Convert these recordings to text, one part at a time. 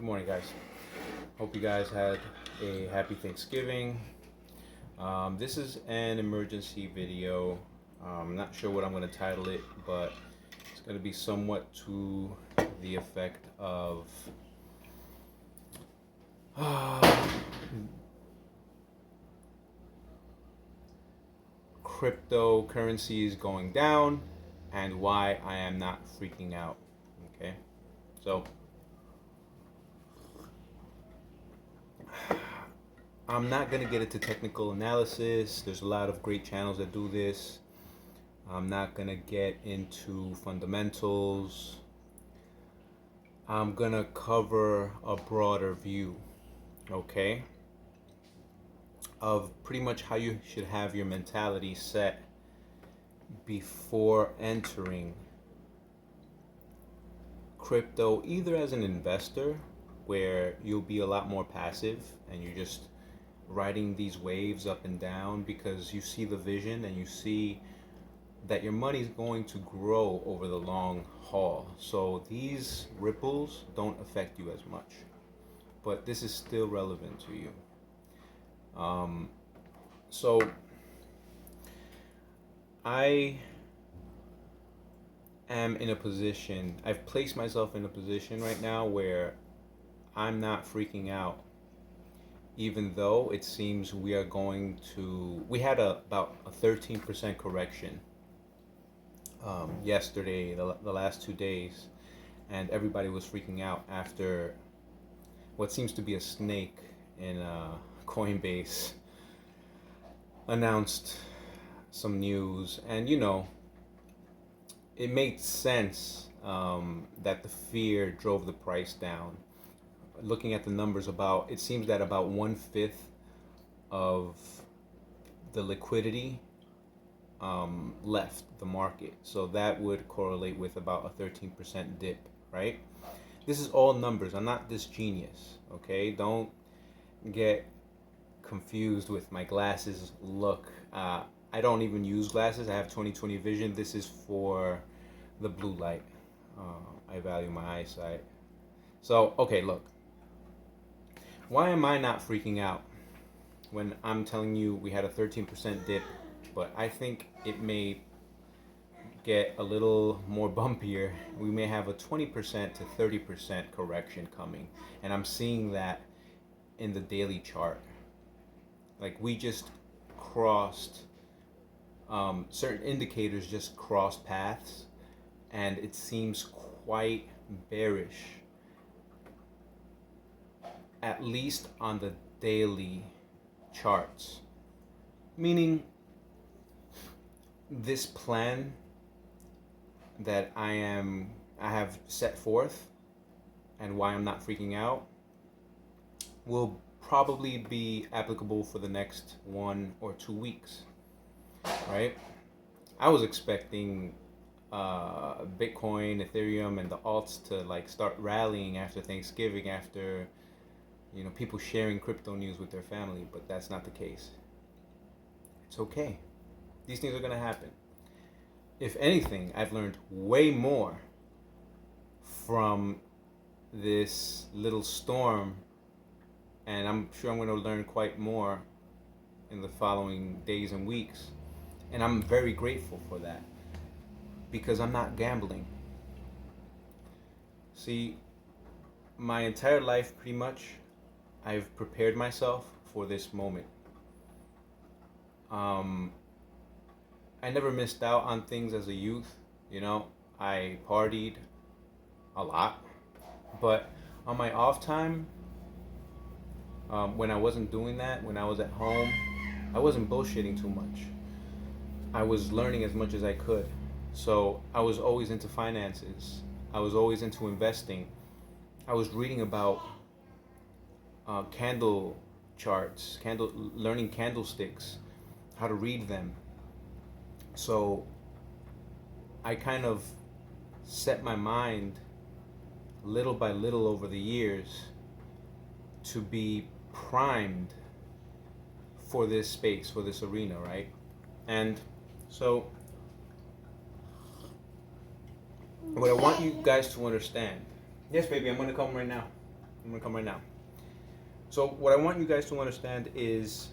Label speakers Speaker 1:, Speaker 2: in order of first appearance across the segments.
Speaker 1: Good morning, guys. Hope you guys had a happy Thanksgiving. This is an emergency video. I'm not sure what I'm going to title it, but it's going to be somewhat to the effect of cryptocurrencies going down and why I am not freaking out. Okay, so I'm not going to get into technical analysis. There's a lot of great channels that do this. I'm not going to get into fundamentals. I'm going to cover a broader view, okay, of pretty much how you should have your mentality set before entering crypto, either as an investor where you'll be a lot more passive and you're just riding these waves up and down because you see the vision and you see that your money is going to grow over the long haul. So these ripples don't affect you as much, but this is still relevant to you. So I am in a position, I've placed myself in a position right now where I'm not freaking out, even though it seems we had about a 13% correction yesterday, the last 2 days, and everybody was freaking out after what seems to be a snake in Coinbase announced some news. And it made sense that the fear drove the price down. Looking at the numbers, it seems that about 1/5 of the liquidity left the market. So that would correlate with about a 13% dip, right? This is all numbers. I'm not this genius, okay? Don't get confused with my glasses look. I don't even use glasses. I have 20/20 vision. This is for the blue light. I value my eyesight. So, okay, look. Why am I not freaking out when I'm telling you we had a 13% dip, but I think it may get a little more bumpier. We may have a 20% to 30% correction coming, and I'm seeing that in the daily chart. Like, we just crossed, certain indicators just crossed paths, and it seems quite bearish, at least on the daily charts. Meaning, this plan that I have set forth and why I'm not freaking out will probably be applicable for the next 1 or 2 weeks, right? I was expecting Bitcoin, Ethereum, and the alts to start rallying after Thanksgiving, after people sharing crypto news with their family, but that's not the case. It's okay. These things are gonna happen. If anything, I've learned way more from this little storm, and I'm sure I'm gonna learn quite more in the following days and weeks. And I'm very grateful for that, because I'm not gambling. See, my entire life, pretty much, I've prepared myself for this moment. I never missed out on things as a youth. I partied a lot, but on my off time, when I wasn't doing that, when I was at home, I wasn't bullshitting too much. I was learning as much as I could. So I was always into finances. I was always into investing. I was reading about candle charts, learning candlesticks, how to read them. So I kind of set my mind little by little over the years to be primed for this space, for this arena, right? And so what I want you guys to understand, yes, baby, I'm gonna come right now. I'm gonna come right now. So what I want you guys to understand is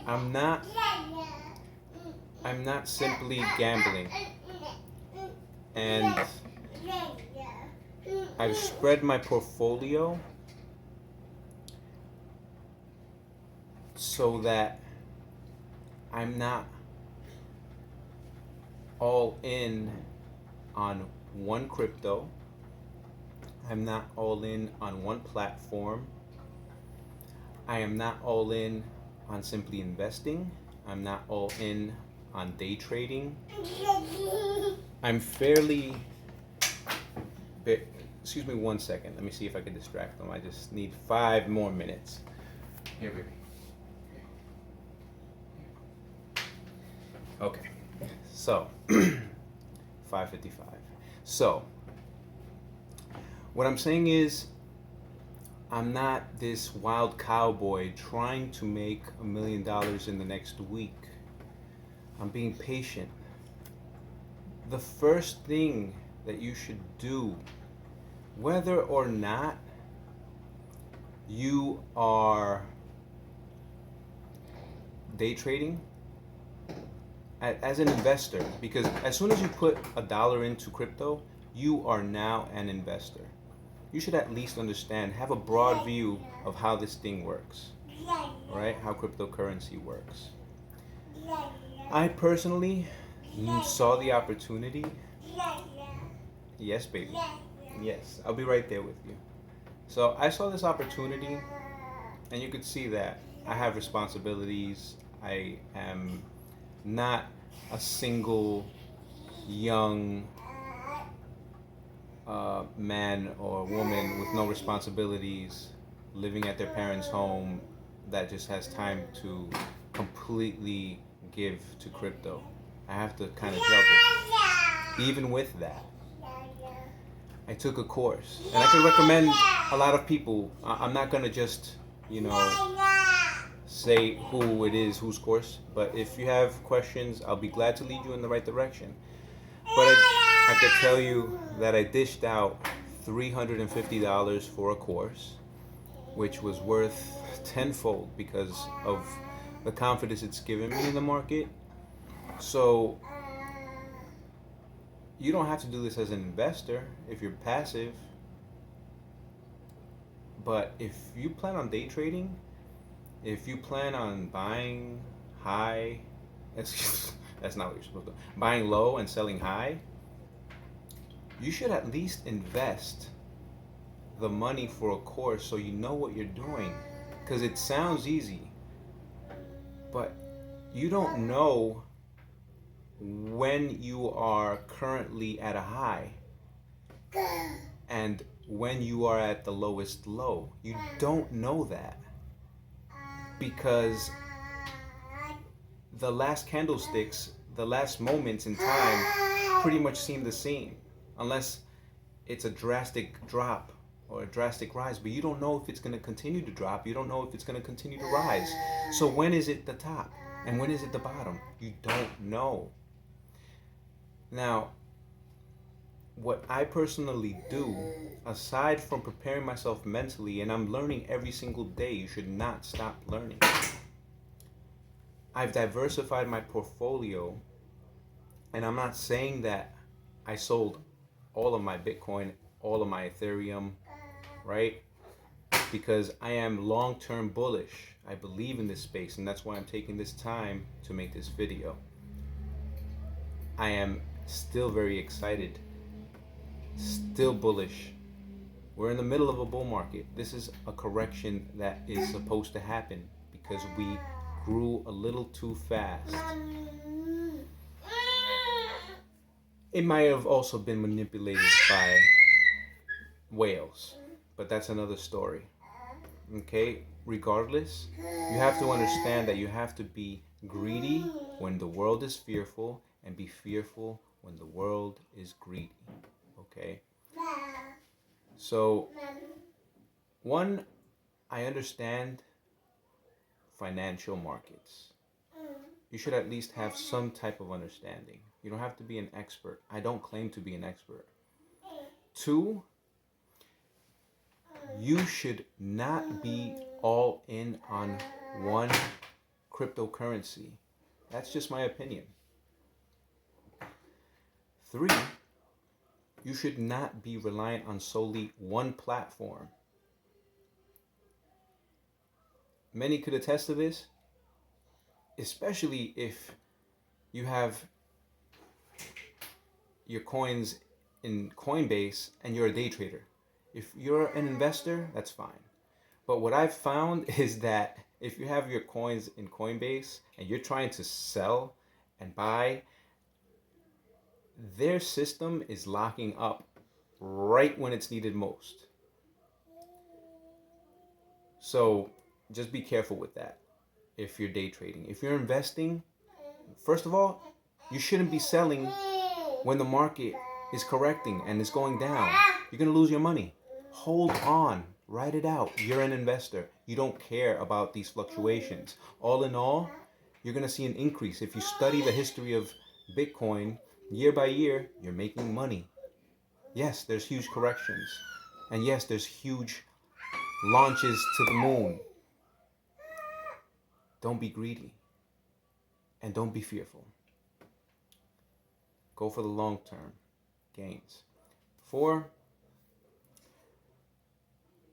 Speaker 1: I'm not simply gambling, and I've spread my portfolio so that I'm not all in on one crypto. I'm not all in on one platform. I am not all in on simply investing. I'm not all in on day trading. I'm fairly... Excuse me 1 second. Let me see if I can distract them. I just need 5 more minutes. Here, baby. Okay. So, 5:55. So, what I'm saying is, I'm not this wild cowboy trying to make $1 million in the next week. I'm being patient. The first thing that you should do, whether or not you are day trading, as an investor, because as soon as you put $1 into crypto, you are now an investor. You should at least understand, have a broad view of how this thing works, right? How cryptocurrency works. I personally saw the opportunity. Yes, baby. Yes, I'll be right there with you. So I saw this opportunity, and you could see that I have responsibilities. I am not a single young man or woman with no responsibilities living at their parents' home that just has time to completely give to crypto. I have to kind of juggle. Even with that, I took a course, and I can recommend a lot of people. I'm not gonna just, say who it is, whose course, but if you have questions, I'll be glad to lead you in the right direction. But I could tell you that I dished out $350 for a course, which was worth tenfold because of the confidence it's given me in the market. So you don't have to do this as an investor if you're passive. But if you plan on day trading, if you plan on buying high, that's not what you're supposed to do, buying low and selling high, you should at least invest the money for a course so you know what you're doing. Because it sounds easy, but you don't know when you are currently at a high and when you are at the lowest low. You don't know that because the last candlesticks, the last moments in time pretty much seem the same, unless it's a drastic drop or a drastic rise, but you don't know if it's going to continue to drop. You don't know if it's going to continue to rise. So when is it the top and when is it the bottom? You don't know. Now, what I personally do, aside from preparing myself mentally, and I'm learning every single day, you should not stop learning. I've diversified my portfolio, and I'm not saying that I sold all of my Bitcoin, all of my Ethereum, right? Because I am long-term bullish. I believe in this space, and that's why I'm taking this time to make this video. I am still very excited, still bullish. We're in the middle of a bull market. This is a correction that is supposed to happen because we grew a little too fast. It might have also been manipulated by whales, but that's another story. Okay, regardless, you have to understand that you have to be greedy when the world is fearful and be fearful when the world is greedy. Okay? So, one, I understand financial markets. You should at least have some type of understanding. You don't have to be an expert. I don't claim to be an expert. Two, you should not be all in on one cryptocurrency. That's just my opinion. 3, you should not be reliant on solely one platform. Many could attest to this, especially if you have your coins in Coinbase and you're a day trader. If you're an investor, that's fine. But what I've found is that if you have your coins in Coinbase and you're trying to sell and buy, their system is locking up right when it's needed most. So just be careful with that if you're day trading. If you're investing, first of all, you shouldn't be selling when the market is correcting and it's going down. You're going to lose your money. Hold on. Write it out. You're an investor. You don't care about these fluctuations. All in all, you're going to see an increase. If you study the history of Bitcoin, year by year, you're making money. Yes, there's huge corrections. And yes, there's huge launches to the moon. Don't be greedy. And don't be fearful. Go for the long-term gains. 4,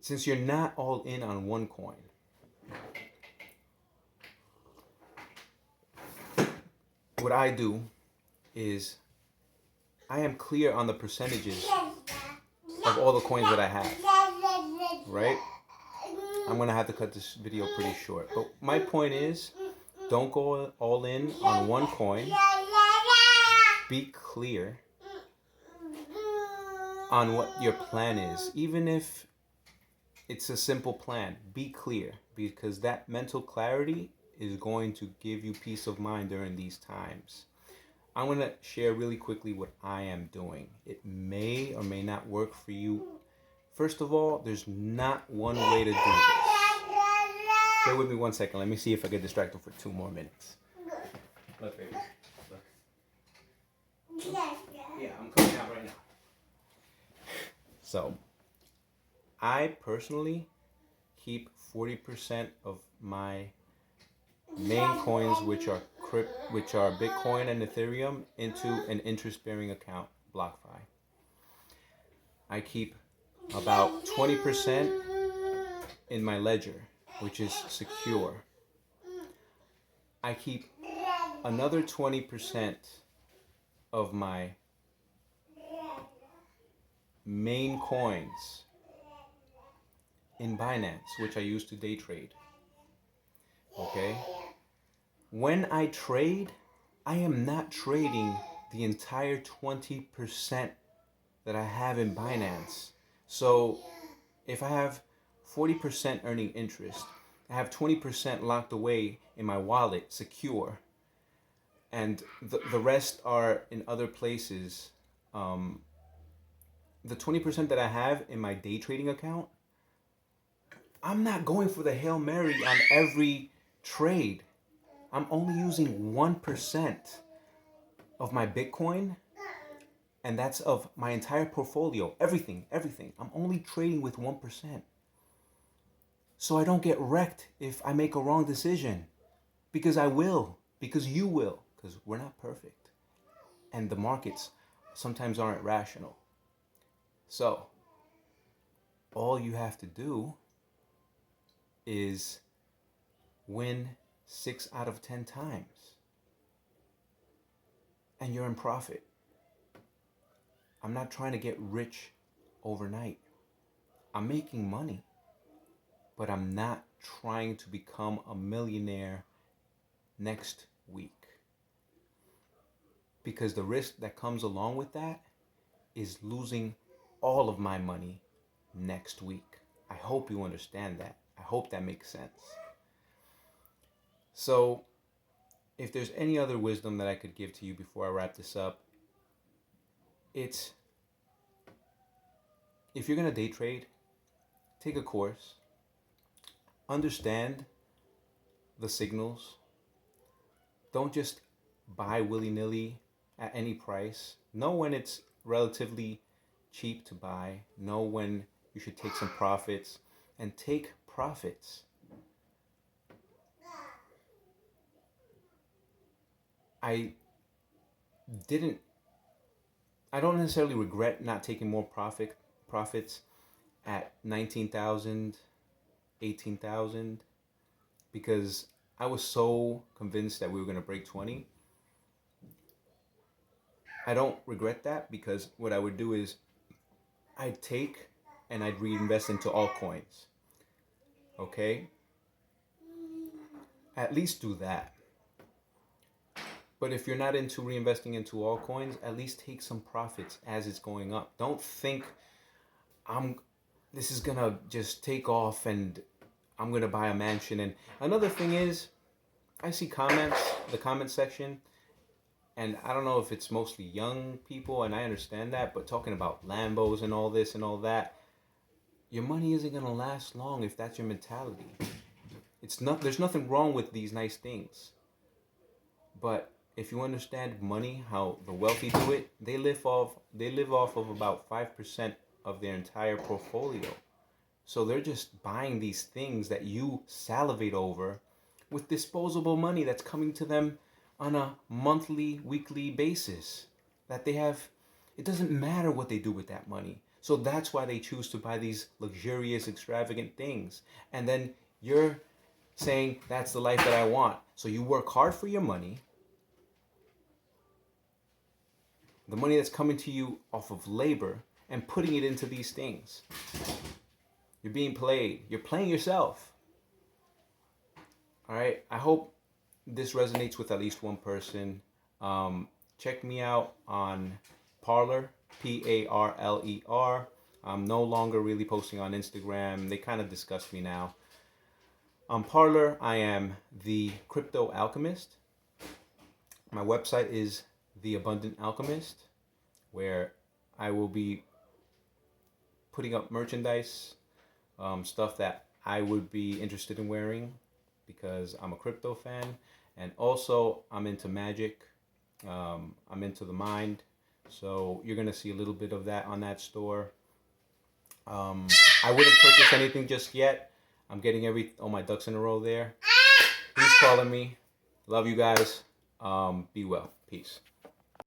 Speaker 1: since you're not all in on one coin, what I do is I am clear on the percentages of all the coins that I have, right? I'm going to have to cut this video pretty short. But my point is, don't go all in on one coin. Be clear on what your plan is. Even if it's a simple plan, be clear, because that mental clarity is going to give you peace of mind during these times. I'm going to share really quickly what I am doing. It may or may not work for you. First of all, there's not one way to do this. Bear with me 1 second. Let me see if I get distracted for 2 more minutes. Look, baby. Look. Yeah, I'm coming out right now. So, I personally keep 40% of my main coins, which are Bitcoin and Ethereum, into an interest-bearing account, BlockFi. I keep about 20% in my ledger, which is secure. I keep another 20% of my main coins in Binance, which I use to day trade. Okay? When I trade, I am not trading the entire 20% that I have in Binance. So if I have 40% earning interest, I have 20% locked away in my wallet, secure, and the rest are in other places. The 20% that I have in my day trading account, I'm not going for the Hail Mary on every trade. I'm only using 1% of my Bitcoin, and that's of my entire portfolio. Everything. I'm only trading with 1%. So I don't get wrecked if I make a wrong decision. Because I will. Because you will. Because we're not perfect. And the markets sometimes aren't rational. So, all you have to do is win 6 out of 10 times. And you're in profit. I'm not trying to get rich overnight. I'm making money. But I'm not trying to become a millionaire next week. Because the risk that comes along with that is losing all of my money next week. I hope you understand that. I hope that makes sense. So, if there's any other wisdom that I could give to you before I wrap this up, it's, if you're going to day trade, take a course. Understand the signals. Don't just buy willy-nilly at any price. Know when it's relatively cheap to buy. Know when You should take some profits and take profits. I didn't I don't necessarily regret not taking more profits at 19,000, 18,000, because I was so convinced that we were going to break 20. I don't regret that, because what I would do is I'd take and I'd reinvest into altcoins. Okay? At least do that. But if you're not into reinvesting into altcoins, at least take some profits as it's going up. Don't think this is gonna just take off and I'm gonna buy a mansion. And another thing is, I see the comment section, and I don't know if it's mostly young people, and I understand that, but talking about Lambos and all this and all that, your money isn't gonna last long if that's your mentality. There's nothing wrong with these nice things, but if you understand money, how the wealthy do it, they live off of about 5% of their entire portfolio. So they're just buying these things that you salivate over with disposable money that's coming to them on a monthly, weekly basis. That they have, it doesn't matter what they do with that money. So that's why they choose to buy these luxurious, extravagant things. And then you're saying, that's the life that I want. So you work hard for your money. The money that's coming to you off of labor, and putting it into these things. You're being played. You're playing yourself. All right. I hope this resonates with at least one person. Check me out on Parler, Parler. I'm no longer really posting on Instagram. They kind of disgust me now. On Parler, I am the Crypto Alchemist. My website is The Abundant Alchemist, where I will be putting up merchandise, stuff that I would be interested in wearing, because I'm a crypto fan, and also I'm into magic. I'm into the mind, so you're gonna see a little bit of that on that store. I wouldn't purchase anything just yet. I'm getting all my ducks in a row there. Who's calling me? Love you guys. Be well. Peace.